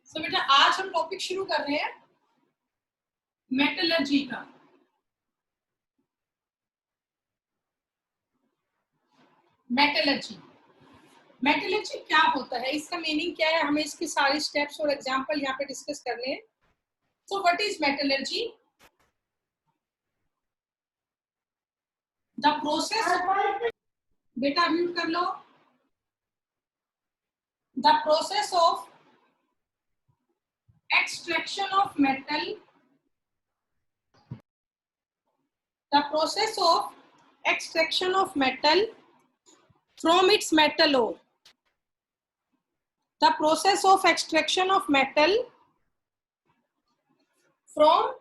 सो बेटा आज हम टॉपिक शुरू कर रहे हैं मेटलर्जी का। मेटलर्जी मेटलर्जी क्या होता है, इसका मीनिंग क्या है, हमें इसकी सारी स्टेप्स और एग्जांपल यहाँ पे डिस्कस करने हैं। So what is metallurgy? The process, बेटा म्यूट कर लो। The process of extraction of metal, the process of extraction of metal from its metal ore, the process of extraction of metal from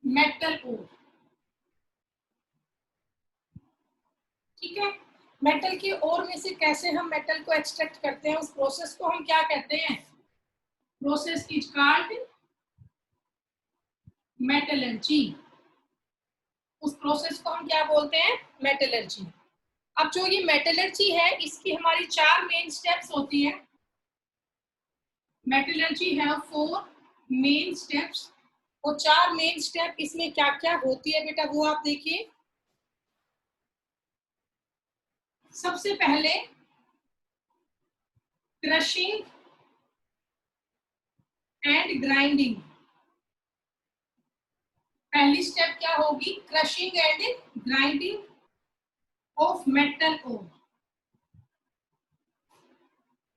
metal ore। ठीक है, metal की ओर में से कैसे हम मेटल को एक्सट्रैक्ट करते हैं, उस प्रोसेस को हम क्या कहते हैं? Process is called metallurgy. उस प्रोसेस को हम क्या बोलते हैं? मेटलर्जी। अब जो ये मेटलर्जी है, इसकी हमारी 4 मेन स्टेप्स होती है। मेटलर्जी है 4 मेन स्टेप्स। वो 4 मेन स्टेप इसमें क्या क्या होती है बेटा, वो आप देखिए। सबसे पहले क्रशिंग एंड ग्राइंडिंग। पहली स्टेप क्या होगी? Crushing and grinding of metal ore.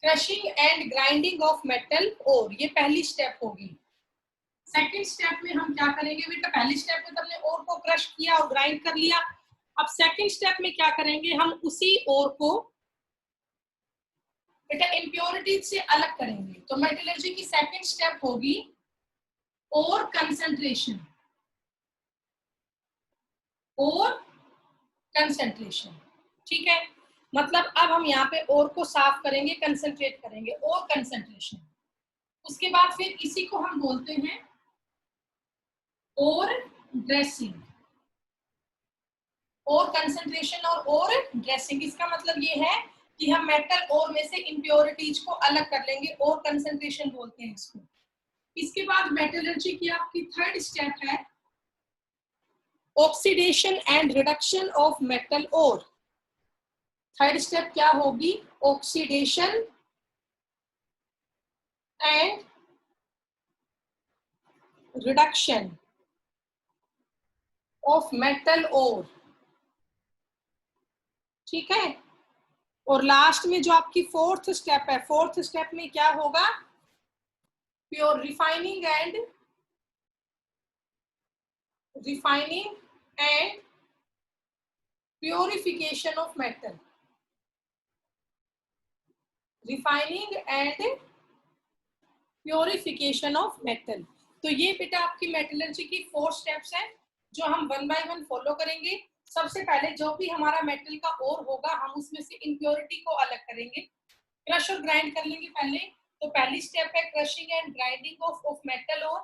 Crushing and grinding of metal ore, ये पहली स्टेप होगी। सेकंड स्टेप में हम क्या करेंगे बेटा? पहली स्टेप में तो हमने ओर को क्रश किया और ग्राइंड कर लिया। अब सेकंड स्टेप में क्या करेंगे? हम उसी ओर को बेटा इम्प्योरिटीज से अलग करेंगे। तो मेटलर्जी की सेकंड स्टेप होगी ओर कंसंट्रेशन। और कंसंट्रेशन, ठीक है, मतलब अब हम यहाँ पे ओर को साफ करेंगे, कंसंट्रेट करेंगे, और कंसंट्रेशन। उसके बाद फिर इसी को हम बोलते हैं और ड्रेसिंग। और कंसंट्रेशन और ड्रेसिंग, इसका मतलब ये है कि हम मेटल ओर में से इम्प्योरिटीज को अलग कर लेंगे, और कंसंट्रेशन बोलते हैं इसको। इसके बाद मेटलर्जी की आपकी थर्ड स्टेप है oxidation and reduction of metal ore. Third step क्या होगी? Oxidation and reduction of metal ore, ठीक है। और लास्ट में जो आपकी फोर्थ स्टेप है, फोर्थ स्टेप में क्या होगा? Pure refining and purification of metal. Refining and purification of metal. तो ये बेटा आपकी मेटलर्जी की 4 स्टेप्स हैं, जो हम 1 बाय 1 फॉलो करेंगे। सबसे पहले जो भी हमारा मेटल का ओर होगा, हम उसमें से इम्प्योरिटी को अलग करेंगे, क्रश और ग्राइंड कर लेंगे पहले। तो पहली स्टेप है crushing and grinding of metal ore.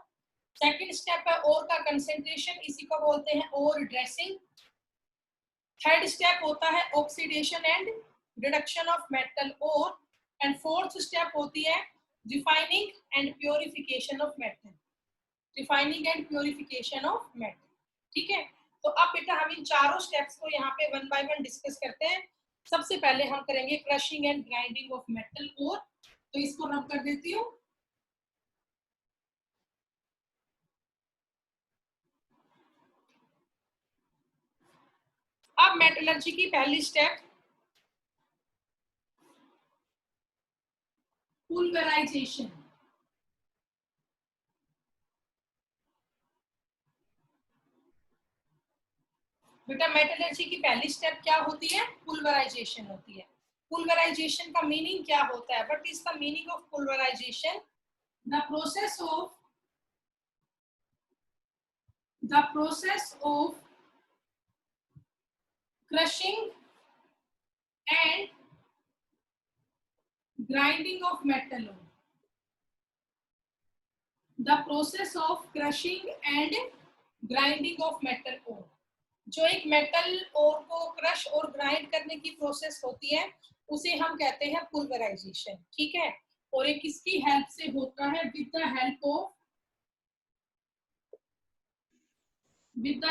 Second step है ओर का कंसंट्रेशन, इसी को बोलते हैं ओर ड्रेसिंग। थर्ड स्टेप होता है oxidation and reduction of metal ore. And fourth step होती है refining and purification of metal. Refining and purification of metal, ठीक है। तो अब बेटा हम इन चारों स्टेप्स को यहाँ पे 1 बाय 1 डिस्कस करते हैं। सबसे पहले हम करेंगे crushing and grinding of metal ore. तो इसको रब कर देती हूँ। अब मेटलर्जी की पहली स्टेप पुल्वराइजेशन। बेटा मेटलर्जी की पहली स्टेप क्या होती है? पुल्वराइजेशन होती है। पुल्वराइजेशन का मीनिंग क्या होता है? What is the meaning of pulverization? The process of crushing and grinding of metal ore। The process of crushing and grinding of metal ore, जो एक मेटल ओर को क्रश और ग्राइंड करने की प्रोसेस होती है, उसे हम कहते हैं पुल्वराइजेशन, ठीक है। और ये किसकी हेल्प से होता है? विद द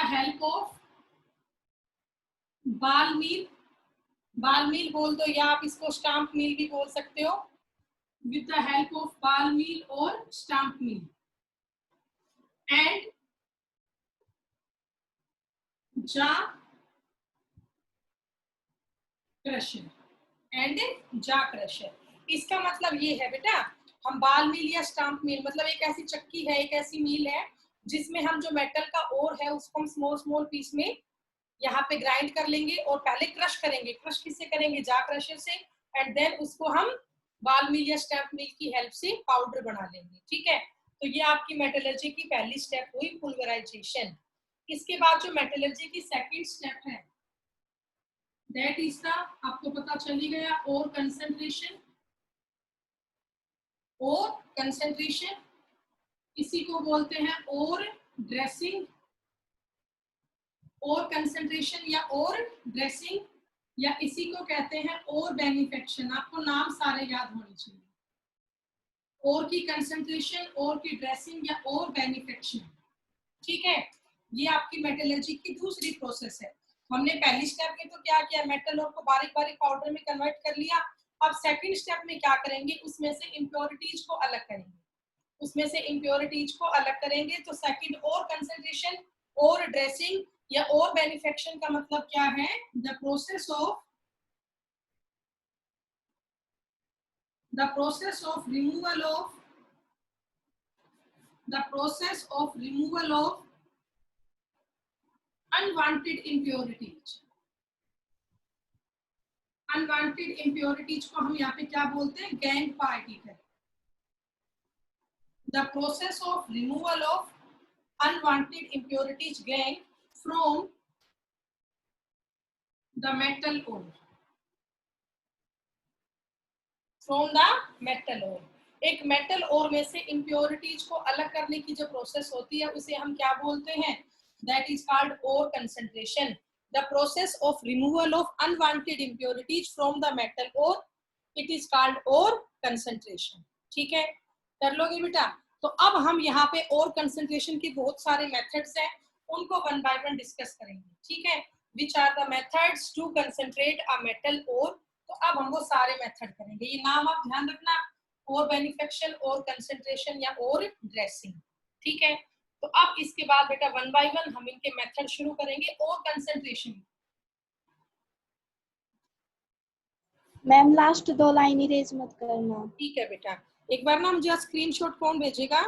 हेल्प ऑफ बाल मिल। बाल मिल बोल दो, या आप इसको स्टाम्प मिल भी बोल सकते हो। विद द हेल्प ऑफ बाल मिल और स्टाम्प मिल एंड जा क्रशर। इसका मतलब ये है बेटा, हम बाल मिल या स्टाम्प मिल मतलब एक ऐसी चक्की है, एक ऐसी मिल है जिसमें हम जो मेटल का ओर है उसको हम स्मॉल स्मॉल पीस में यहाँ पे ग्राइंड कर लेंगे और पहले क्रश करेंगे। क्रश किससे करेंगे? जा क्रशर से। एंड देन उसको हम बाल मिल या स्टैम्प मिल की हेल्प से पाउडर बना लेंगे, ठीक है। तो ये आपकी मेटलर्जी की पहली स्टेप हुई, पुल्वराइजेशन। इसके बाद जो मेटलर्जी की सेकंड स्टेप है दैट इज द, आपको पता चली गया, और कंसंट्रेशन। और कंसंट्रेशन इसी को बोलते हैं और ड्रेसिंग। और कंसंट्रेशन या और ड्रेसिंग या इसी को कहते हैं और बेनिफेक्शन। आपको नाम सारे याद होने चाहिए। और की कंसंट्रेशन, और की ड्रेसिंग या और बेनिफेक्शन, ठीक है। ये आपकी मेटलर्जी की दूसरी प्रोसेस है। हमने पहली स्टेप में तो क्या किया? मेटल और को बारीक बारीक पाउडर में कन्वर्ट कर लिया। अब सेकंड स्टेप में क्या करेंगे? उसमें से इम्प्योरिटीज को अलग करेंगे। तो सेकंड और कंसंट्रेशन और ड्रेसिंग या और बेनिफेक्शन का मतलब क्या है? The process of removal of unwanted impurities को हम यहाँ पे क्या बोलते हैं? Gangue particle. The process of removal of unwanted impurities gangue from the metal ore. एक मेटल ओर में से इम्प्योरिटीज को अलग करने की जो प्रोसेस होती है उसे हम क्या बोलते हैं? That is called ore concentration. The process of removal of unwanted impurities from the metal ore, it is called ore concentration, ठीक है। कर लोगे बेटा? तो अब हम यहाँ पे और कंसंट्रेशन के बहुत सारे मेथड्स हैं, उनको वन बाय वन डिस्कस करेंगे, ठीक है। Which are the methods to concentrate a metal ore. तो अब हम वो सारे मेथड करेंगे, ये नाम आप ध्यान रखना, और बेनिफेक्शन, और कंसंट्रेशन या और ड्रेसिंग, ठीक है। तो अब इसके बाद बेटा वन बाय वन हम इनके मेथड शुरू करेंगे। और concentration ma'am last 2 line erase मत करना। ठीक है बेटा। एक बार ना मुझे स्क्रीनशॉट कौन भेजेगा?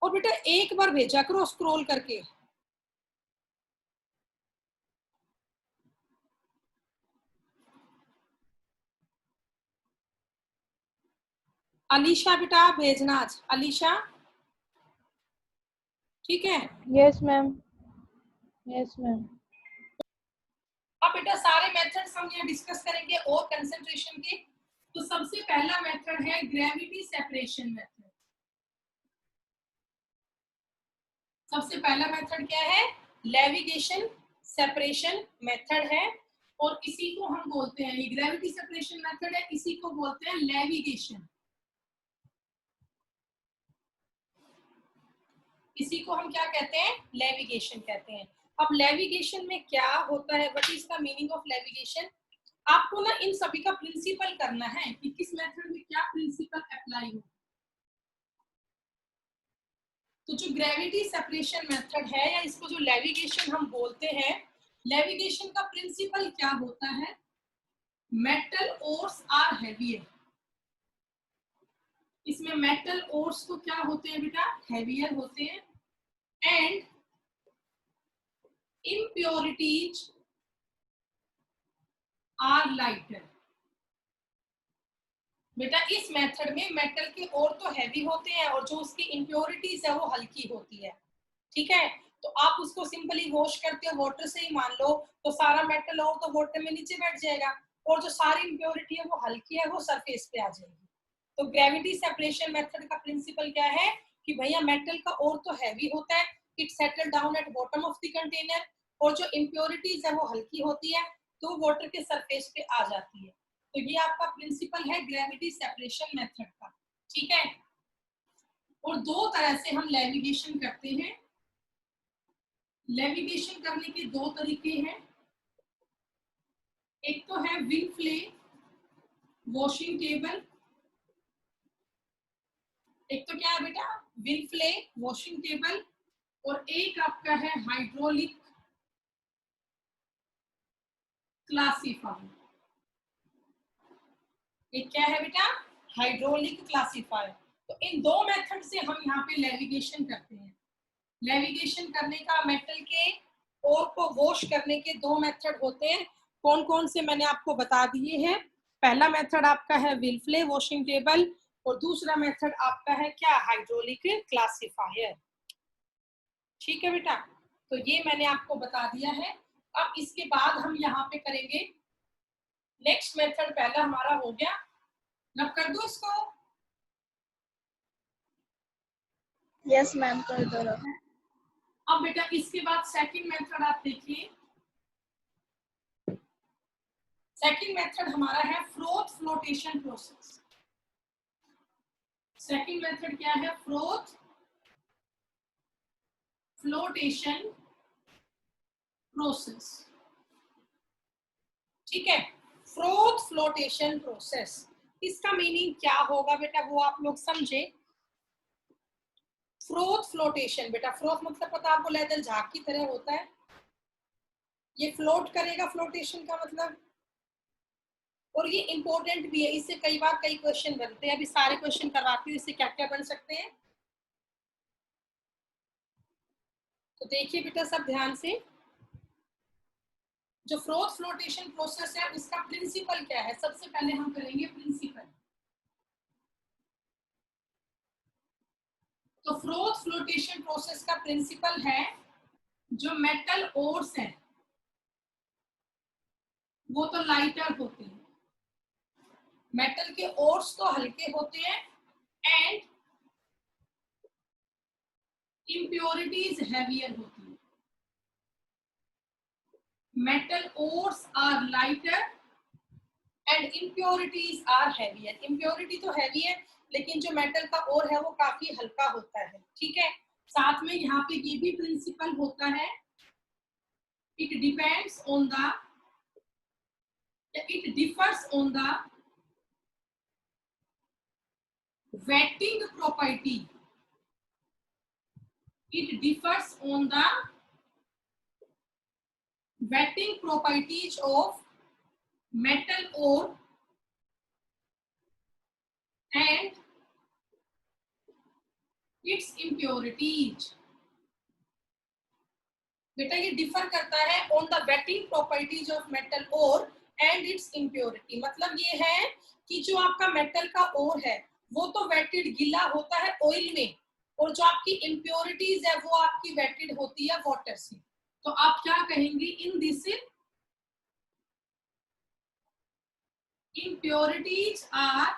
और बेटा एक बार भेजा करो स्क्रॉल करके। अलीशा बेटा भेजना आज, अलीशा, ठीक है। Yes ma'am, yes ma'am. अब बेटा सारे मेथड्स हम यहाँ डिस्कस करेंगे और कंसंट्रेशन के। तो सबसे पहला मेथड है ग्रेविटी सेपरेशन मेथड। सबसे पहला मेथड क्या है? लेविगेशन सेपरेशन मेथड है, और इसी को हम बोलते हैं, ये ग्रेविटी सेपरेशन मेथड है, इसी को बोलते हैं लेविगेशन। इसी को हम क्या कहते हैं? लेविगेशन कहते हैं। अब लेविगेशन में क्या होता है? What is the meaning of levigation? आपको ना इन सभी का प्रिंसिपल करना है कि किस मेथड में क्या प्रिंसिपल अप्लाई हो। तो जो ग्रेविटी सेपरेशन मेथड है, या इसको जो लेविगेशन हम बोलते हैं, लेविगेशन का प्रिंसिपल क्या होता है? Metal ores are heavier. इसमें मेटल ओर्स तो क्या होते हैं बेटा? हेवियर होते हैं। And impurities are lighter. बेटा इस मेथड में मेटल के ओर तो हैवी होते हैं और जो उसकी इम्प्योरिटीज है वो हल्की होती है, ठीक है। तो आप उसको सिंपली वॉश करते हो वाटर से ही मान लो, तो सारा मेटल और तो वाटर में नीचे बैठ जाएगा, और जो सारी इम्प्योरिटी है वो हल्की है, वो सरफेस पे आ जाएगी। तो ग्रेविटी सेपरेशन मेथड का प्रिंसिपल क्या है कि भैया मेटल का ओर तो हैवी होता है, it settle down at bottom of the container, और जो इम्प्योरिटीज है वो हल्की होती है, तो वाटर के सरफेस पे आ जाती है। तो ये आपका प्रिंसिपल है ग्रेविटी सेपरेशन मेथड का, ठीक है। और दो तरह से हम लेविगेशन करते हैं। लेविगेशन करने के दो तरीके हैं, एक तो है विंग फ्ले वॉशिंग टेबल, एक तो क्या है बेटा विंग फ्ले वॉशिंग टेबल, और एक आपका है हाइड्रोलिक क्लासीफायर। एक क्या है बेटा हाइड्रोलिक क्लासीफायर। तो इन दो मेथड से हम यहाँ पे लेविगेशन करते हैं। लेविगेशन करने का मेटल के ओर को वॉश करने के दो मेथड होते हैं। कौन कौन से मैंने आपको बता दिए हैं। पहला मेथड आपका है विलफ्ले वॉशिंग टेबल और दूसरा मेथड आपका है क्या हाइड्रोलिक क्लासीफायर, ठीक है बेटा। तो ये मैंने आपको बता दिया है। अब इसके बाद हम यहाँ पे करेंगे नेक्स्ट मेथड। पहला हमारा हो गया, अब कर दो इसको। यस मैम कर दो। अब बेटा इसके बाद सेकंड मेथड आप देखिए। सेकंड मेथड हमारा है froth flotation process. Second method क्या है फ्रोथ फ्लोटेशन प्रोसेस, ठीक है। फ्रोथ फ्लोटेशन प्रोसेस, इसका मीनिंग क्या होगा बेटा वो आप लोग समझे। फ्रोथ फ्लोटेशन बेटा, फ्रोथ मतलब पता आपको लेदर झाग की तरह होता है, ये फ्लोट करेगा, फ्लोटेशन का मतलब। और ये इंपॉर्टेंट भी है, इससे कई बार कई क्वेश्चन बनते हैं। अभी सारे क्वेश्चन करवाती हूँ, इससे क्या क्या बन सकते हैं। तो देखिए बेटा सब ध्यान से, जो फ्रोथ फ्लोटेशन प्रोसेस है उसका प्रिंसिपल क्या है। सबसे पहले हम करेंगे प्रिंसिपल। तो फ्रोथ फ्लोटेशन प्रोसेस का प्रिंसिपल है, जो मेटल ओर्स है वो तो लाइटर होते हैं, मेटल के ओर्स तो हल्के होते हैं, एंड इम्प्योरिटीज हैवियर होती है। Metal ores are lighter and impurities are heavier. Impurity तो हैवी है, लेकिन जो मेटल का ओर है वो काफी हल्का होता है, ठीक है। साथ में यहाँ पे ये भी प्रिंसिपल होता है, it depends on the, it differs on the wetting property, it differs on the wetting properties of metal ore and its impurities। बेटा ये डिफर करता है on the wetting properties of metal ore and its impurity. मतलब ये है कि जो आपका मेटल का ओर है वो तो वेटेड गीला होता है ऑयल में, और जो आपकी इम्प्योरिटीज है वो आपकी वेटेड होती है वाटर से। तो आप क्या कहेंगे, in this impurities are,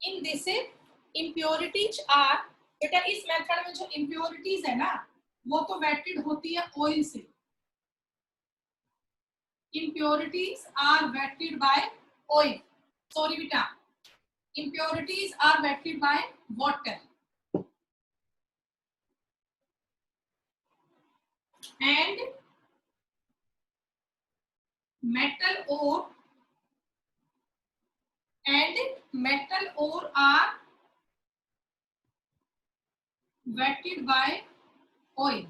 in this impurities are, बेटा इस मेथड में जो impurities है ना वो तो वेटेड होती है ऑयल से। impurities are wetted by oil, sorry बेटा impurities are wetted by water and metal ore are wetted by oil।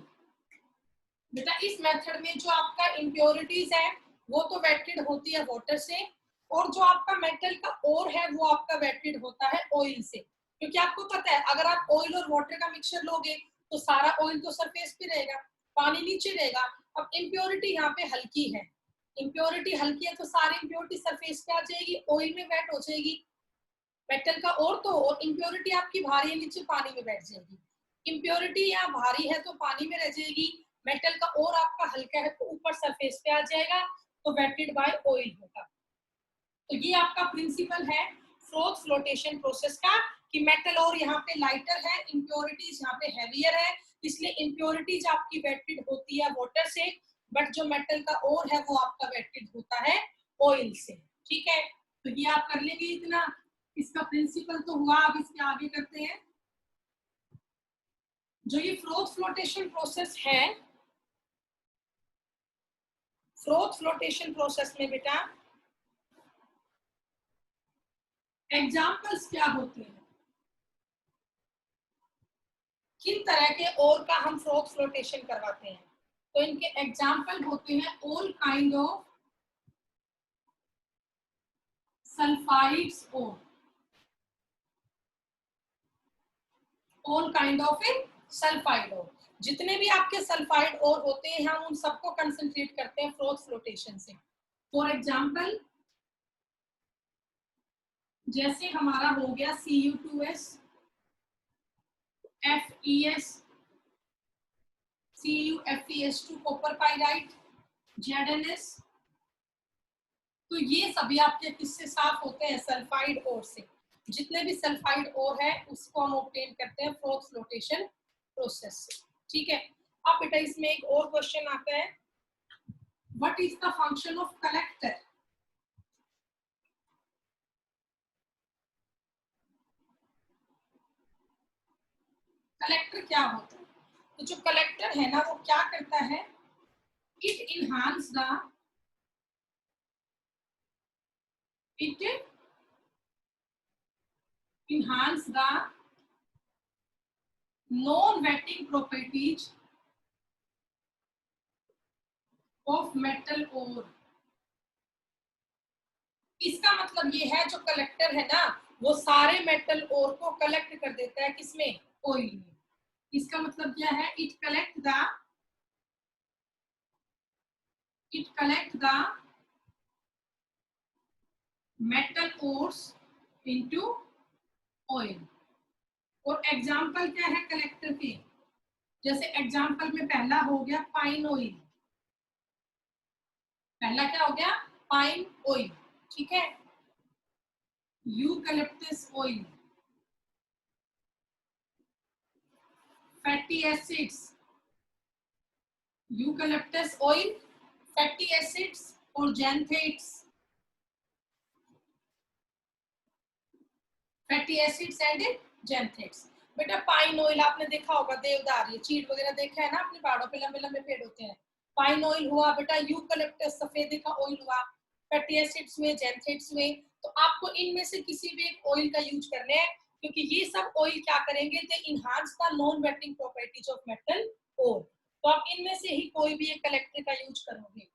बेटा इस मेथड में जो आपका इम्प्योरिटीज है वो तो वेटेड होती है वाटर से, और जो आपका मेटल का ओर है वो आपका वेटेड होता है ऑयल से। क्योंकि आपको पता है अगर आप ऑयल और वाटर का मिक्सचर लोगे तो सारा ऑयल तो सरफेस पे रहेगा, पानी नीचे रहेगा। अब इम्प्योरिटी यहाँ पे हल्की है, इम्प्योरिटी हल्की है तो सारी इम्प्योरिटी सरफेस पे आ जाएगी, ऑयल में वेट हो जाएगी मेटल का ओर तो, और इम्प्योरिटी आपकी भारी है नीचे पानी में बैठ जाएगी। इम्प्योरिटी यहाँ भारी है तो पानी में रह जाएगी, मेटल का ओर आपका हल्का है तो ऊपर सरफेस पे आ जाएगा, तो वेटेड बाय ऑयल होगा। तो ये आपका प्रिंसिपल है फ्रोथ फ्लोटेशन प्रोसेस का, कि मेटल और यहाँ पे लाइटर है, इम्प्योरिटीज यहाँ पे हैवियर है, इसलिए इम्प्योरिटीज आपकी वेटेड होती है वाटर से, बट जो मेटल का ओर है वो आपका वेटेड होता है ऑयल से। ठीक है, तो ये आप कर लेंगे इतना। इसका प्रिंसिपल तो हुआ, अब इसके आगे करते हैं। जो ये फ्रोथ फ्लोटेशन प्रोसेस है, फ्रोथ फ्लोटेशन प्रोसेस में बेटा एग्जाम्पल्स क्या होते हैं, किन तरह के ओर का हम फ्रोथ फ्लोटेशन करवाते हैं। तो इनके एग्जाम्पल होते हैं all kind of sulphides ore, all kind of sulphide ore. जितने भी आपके सल्फाइड ओर होते हैं हम उन सबको कंसंट्रेट करते हैं फ्रोथ फ्लोटेशन से। फॉर एग्जाम्पल जैसे हमारा हो गया Cu2s, FeS, CuFeS2 copper pyrite, ZnS। तो ये सभी आपके किससे साफ होते हैं, सल्फाइड ओर से। जितने भी सल्फाइड ओर है उसको हम ऑब्टेन करते हैं फ्रोथ फ्लोटेशन प्रोसेस से। ठीक है, अब बेटा इसमें एक और क्वेश्चन आता है, what is the function of collector. Collector क्या होता है, तो जो कलेक्टर है ना वो क्या करता है, it enhance the it enhance the non-wetting properties of metal ore। इसका मतलब ये है जो कलेक्टर है ना वो सारे मेटल ओर को कलेक्ट कर देता है किसमें, ऑयल में। इसका मतलब क्या है, it collect the metal ores into oil. और एग्जांपल क्या है कलेक्टर के, जैसे एग्जांपल में पहला हो गया पाइन ऑयल, पहला क्या हो गया, पाइन ऑयल। ठीक है, eucalyptus oil, fatty acids, eucalyptus oil, fatty acids और जैंथेट्स, फैटी एसिड्स एंड जैंथेट्स। बेटा पाइन ऑयल आपने देखा होगा, देवदार, ये चीड़ वगैरह देखा है ना अपने पहाड़ों पे लंबे लंबे पेड़ होते हैं। पाइन ऑयल हुआ बेटा, यूकलिप्टस सफेदे का ऑयल हुआ, फैटी एसिड्स हुए, जैंथेट्स हुए। तो आपको इनमें से किसी भी एक ऑयल का यूज करने हैं, क्योंकि ये सब ऑयल क्या करेंगे, they enhance the non wetting properties of metal ore. तो आप इनमें से ही कोई भी एक कलेक्टर का यूज करोगे।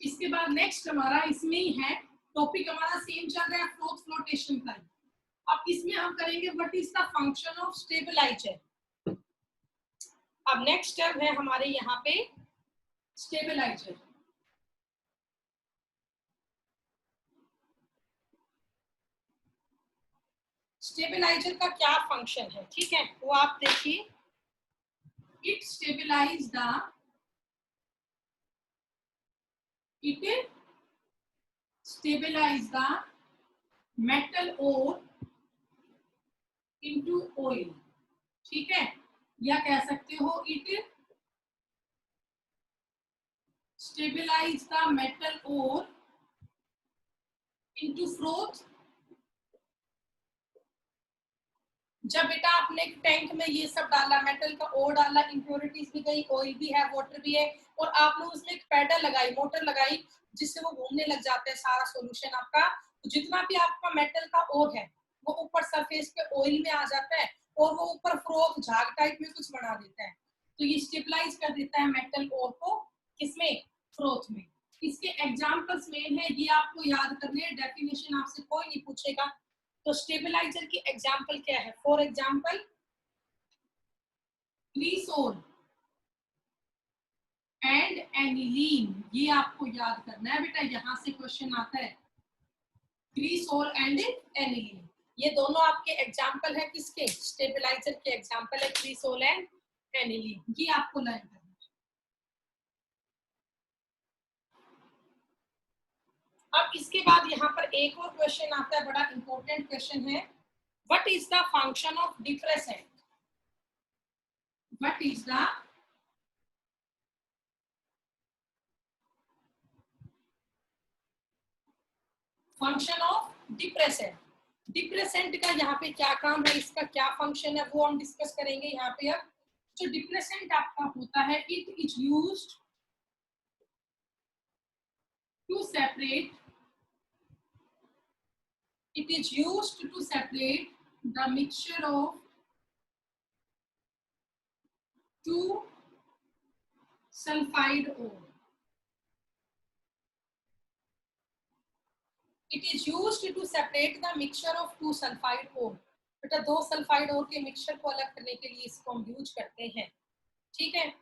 इसके बाद नेक्स्ट हमारा इसमें ही है, टॉपिक हमारा सेम चल रहा है फ्लोथ फ्लोटेशन का। अब इसमें हम करेंगे what is the function of stabiliser. अब नेक्स्ट टर्म है हमारे यहाँ पे स्टेबलाइजर। स्टेबलाइजर का क्या फंक्शन है, ठीक है, वो आप देखिए। It stabilise the metal ore into oil. ठीक है, या कह सकते हो it stabilise the metal ore into froth. जब बेटा आपने एक टैंक में ये सब डाला, मेटल का ओर डाला, इंप्योरिटीज भी गई, ऑयल भी है, वाटर भी है, और आपने उसमें एक पैडल लगाई, मोटर लगाई, जिससे वो घूमने लग जाता है सारा सॉल्यूशन आपका। तो जितना भी आपका मेटल का ओर है वो ऊपर सरफेस पे ऑयल में आ जाता है, और वो ऊपर फ्रोथ झाग टाइप में कुछ बना देता है। तो ये स्टेबलाइज कर देता है मेटल ओर को, किसमें, फ्रोथ में। इसके एग्जाम्पल्स मेन है, ये आपको याद करने हैं, डेफिनेशन आपसे कोई नहीं पूछेगा। तो स्टेबलाइजर की एग्जाम्पल क्या है, फॉर एग्जाम्पल क्रीसोल एंड एनिलीन, ये आपको याद करना है बेटा, यहां से क्वेश्चन आता है। क्रीसोल एंड एनिलीन, ये दोनों आपके एग्जाम्पल है किसके, स्टेबलाइजर के एग्जाम्पल है, क्रीसोल एंड एनिलीन, ये आपको लर्न करना है। अब इसके बाद यहाँ पर एक और क्वेश्चन आता है, बड़ा इंपॉर्टेंट क्वेश्चन है, what is the function of depressant. What is the function of depressant. Depressant का यहाँ पे क्या काम है, इसका क्या फंक्शन है, वो हम डिस्कस करेंगे यहाँ पे। अब जो डिप्रेसेंट आपका होता है, it is used to separate, it is used to separate the mixture of two sulfide ore. It is used to separate the mixture of two sulfide ore. बेटा दो सल्फाइड ओर के मिक्सचर को अलग करने के लिए इसको हम यूज करते हैं। ठीक है,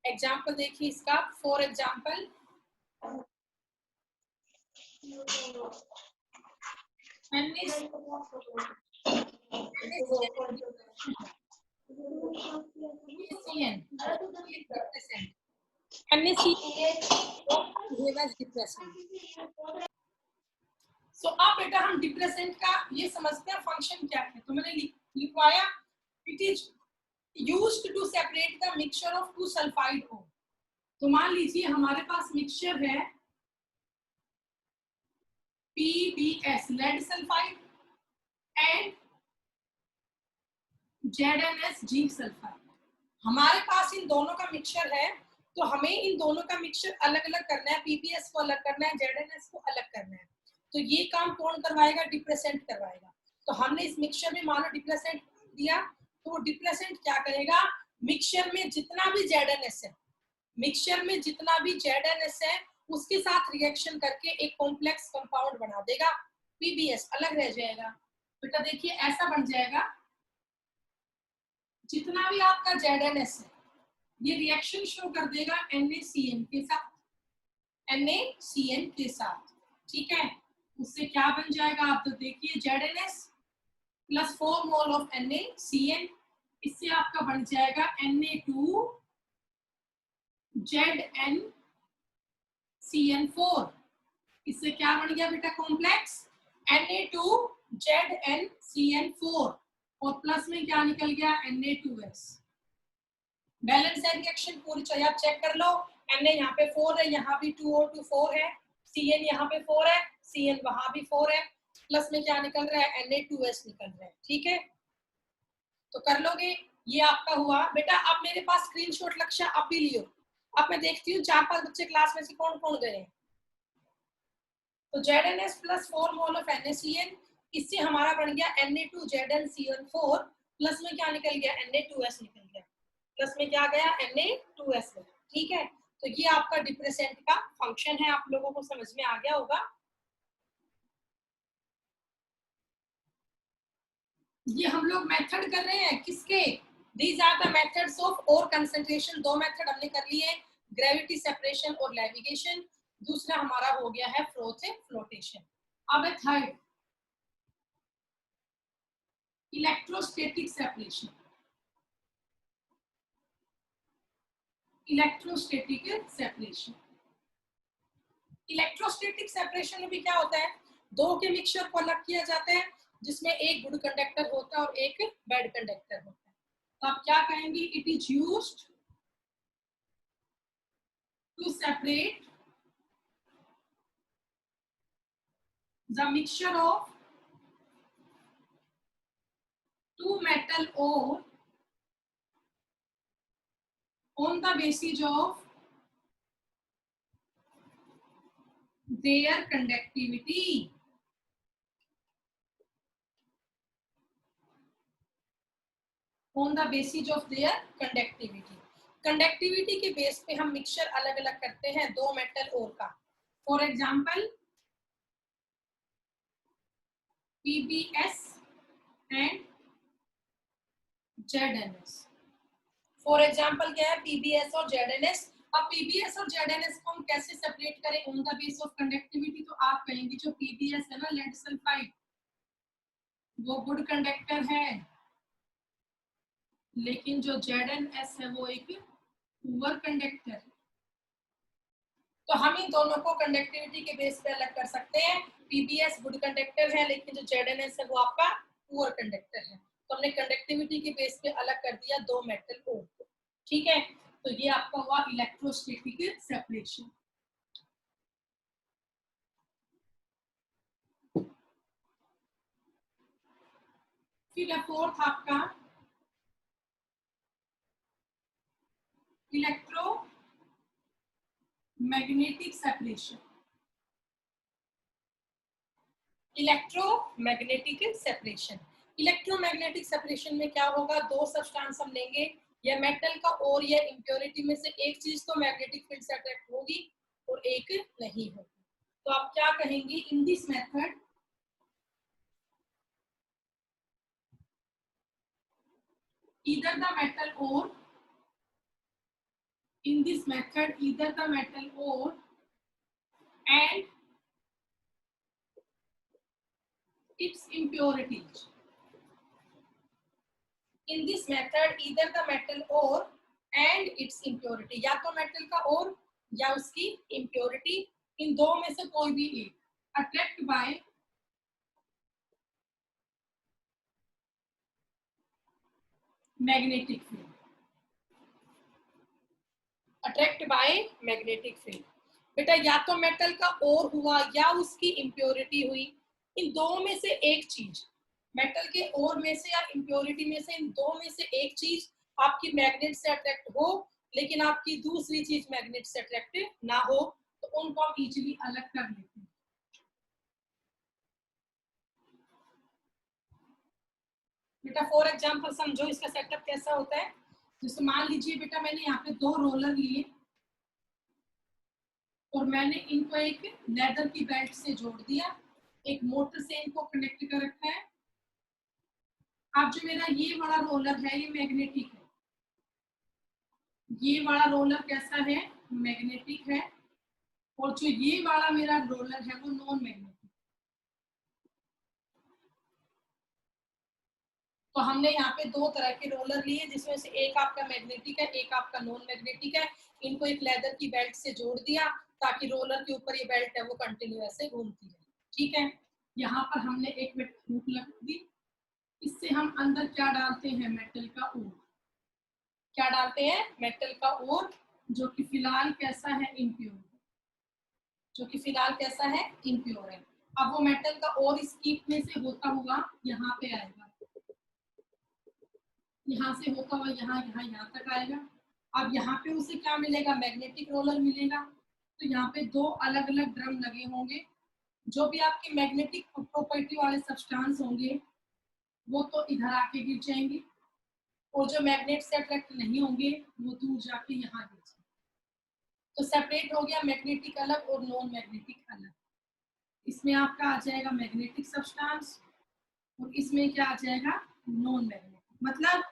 एग्जाम्पल देखिए इसका। फॉर एग्जाम्पल सो अब बेटा हम डिप्रेसेंट का ये समझते हैं फंक्शन क्या है। तो मैंने लिखवाया, it is used to separate the mixture of two sulphide ore. तो मान लीजिए हमारे पास मिक्सचर है PbS lead sulphide and ZnS zinc sulphide. हमारे पास इन दोनों का मिक्सचर है, तो हमें इन दोनों का मिक्सचर अलग अलग करना है। PbS को अलग करना है, ZnS को अलग करना है। तो ये काम कौन करवाएगा? डिप्रेसेंट करवाएगा। तो हमने इस मिक्सचर में मानो डिप्रेसेंट दिया, तो वो डिप्रेसेंट क्या करेगा? मिक्सचर में जितना भी ZnS है, मिक्सचर में जितना भी ZnS है उसके साथ रिएक्शन करके एक कॉम्प्लेक्स कंपाउंड बना देगा। PbS अलग रह जाएगा। बेटा देखिए ऐसा बन जाएगा, जितना भी आपका ZnS है ये रिएक्शन शो कर देगा NaCN के साथ, NaCN के साथ। ठीक है, उससे क्या बन जाएगा आप तो देखिए, ZnS plus 4 mole of NaCN, इससे आपका बन जाएगा Na2ZnCN4। इससे क्या बन गया बेटा? कॉम्प्लेक्स Na2ZnCN4 और प्लस में क्या निकल गया? Na2S। बैलेंस है रिएक्शन पूरी, चाहिए आप चेक कर लो। Na यहाँ पे 4 है, यहाँ भी 2 और 2 4 है, Cn यहाँ पे 4 है, Cn वहां भी 4 है, प्लस में क्या निकल रहा है? Na2S निकल रहा है। ठीक है, तो कर लोगे। ये आपका हुआ बेटा। अब मेरे पास स्क्रीनशॉट लक्ष्य आप भी लियो। अब मैं देखती हूँ 4-5 बच्चे क्लास में से कौन कौन गए हैं। तो ZnS plus 4 mole of NaCN, इससे हमारा बन गया Na2ZnCN4, प्लस में क्या निकल गया? Na2S निकल गया, प्लस में क्या गया? Na2S गया। ठीक है, तो ये आपका डिप्रेसेंट का फंक्शन है। आप लोगों को समझ में आ गया होगा। ये हम लोग मेथड कर रहे हैं किसके? These are the methods of ore concentration. दो मेथड हमने कर लिए, ग्रेविटी सेपरेशन और लेविगेशन। दूसरा हमारा हो गया है फ्लोटेशन। अब है third, electrostatic separation. Electrostatic separation, electrostatic separation में भी क्या होता है? दो के मिक्सचर को अलग किया जाता है, जिसमें एक गुड कंडक्टर होता है और एक बैड कंडक्टर होता है। तो आप क्या कहेंगे? It is used to separate the mixture of two metal ore on the basis of their conductivity. On the basis of their conductivity. Conductivity के बेस पे हम मिक्सचर अलग अलग करते हैं दो मेटल ओर का। For example PbS and ZnS। For example क्या है? PbS और ZnS। अब PbS और ZnS को हम कैसे सेपरेट करें? On the base of conductivity. तो आप कहेंगे जो PbS है ना, लेड सल्फाइड, वो गुड कंडक्टर है, लेकिन जो ZnS है वो एक पुअर कंडक्टर है। तो हम इन दोनों को कंडक्टिविटी के बेस पे अलग कर सकते हैं। PbS गुड कंडक्टर है, लेकिन जो ZnS है वो आपका पुअर कंडक्टर है। तो हमने कंडक्टिविटी के बेस पे अलग कर दिया दो मेटल ओर को। ठीक है, तो ये आपका हुआ इलेक्ट्रोस्टैटिक सेपरेशन। फिर है फोर्थ आपका electromagnetic separation. Electromagnetic separation, electromagnetic separation में क्या होगा, दो सब्सटेंस हम लेंगे, या मेटल का और या इम्प्योरिटी में से एक चीज तो मैग्नेटिक फील्ड से अट्रैक्ट होगी और एक नहीं होगी। तो आप क्या कहेंगे, in this method either the metal ore, in this method either the metal ore and its impurities, in this method either the metal ore and its impurity, या तो मेटल का और या उसकी impurity, इन दो में से कोई भी एक attract by magnetic field, attract by magnetic field. बेटा या तो मेटल का और हुआ या उसकी इम्प्योरिटी हुई, इन दो में से एक चीज, मेटल के और में से या इम्प्योरिटी में से इन दो में से एक चीज आपकी मैग्नेट से अट्रैक्ट हो, लेकिन आपकी दूसरी चीज मैग्नेट से अट्रैक्ट ना हो, तो उनको हम इजीली अलग कर लेते हैं। बेटा फॉर एग्जांपल समझो इसका सेटअप कैसा होता है। जैसे मान लीजिए बेटा मैंने यहाँ पे दो रोलर लिए और मैंने इनको एक लेदर की बेल्ट से जोड़ दिया, एक मोटर से इनको कनेक्ट कर रखा है। अब जो मेरा ये वाला रोलर है ये मैग्नेटिक है, ये वाला रोलर कैसा है, मैग्नेटिक है, और जो ये वाला मेरा रोलर है वो नॉन मैग्नेटिक। तो हमने यहाँ पे दो तरह के रोलर लिए जिसमें से एक आपका मैग्नेटिक है, एक आपका नॉन मैग्नेटिक है। इनको एक लेदर की बेल्ट से जोड़ दिया ताकि रोलर के ऊपर ये बेल्ट है वो कंटिन्यू ऐसे घूमती रहे। ठीक है, यहाँ पर हमने एक हुक लगा दी, इससे हम अंदर क्या डालते हैं, मेटल का ओर। क्या डालते हैं, मेटल का ओर, जो कि फिलहाल कैसा है, इम्प्योर, जो कि फिलहाल कैसा है, इम्प्योर है। अब वो मेटल का ओर इस कीप में से होता हुआ यहाँ पे आएगा, यहाँ से होता हुआ यहाँ तक आएगा। अब यहाँ पे उसे क्या मिलेगा, मैग्नेटिक रोलर मिलेगा। तो यहाँ पे दो अलग अलग ड्रम लगे होंगे, जो भी आपके मैग्नेटिक प्रॉपर्टी वाले सब्सटेंस होंगे वो तो इधर आके गिर जाएंगे, और जो मैग्नेट से अट्रैक्ट नहीं होंगे वो दूर जाके यहाँ गिर जाएंगे। तो सेपरेट हो गया मैग्नेटिक अलग और नॉन मैग्नेटिक अलग। इसमें आपका आ जाएगा मैग्नेटिक सब्सटेंस और इसमें क्या आ जाएगा, नॉन मैग्नेटिक। मतलब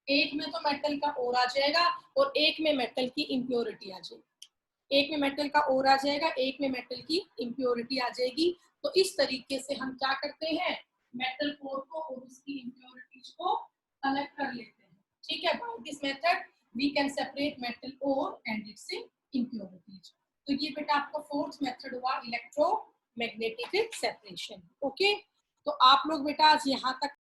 एक में तो मेटल का ओर आ जाएगा और एक में मेटल की इम्प्योरिटी आ जाएगी, एक में मेटल का ओर आ जाएगा, एक में मेटल की इम्प्योरिटी आ जाएगी। तो इस तरीके से हम क्या करते हैं, मेटल कोर को और उसकी इम्प्योरिटीज को अलग कर लेते हैं। ठीक है, by this method we can separate metal ore and its impurities. तो ये बेटा आपका फोर्थ मेथड हुआ इलेक्ट्रोमैग्नेटिक सेपरेशन। ओके, तो आप लोग बेटा आज यहाँ तक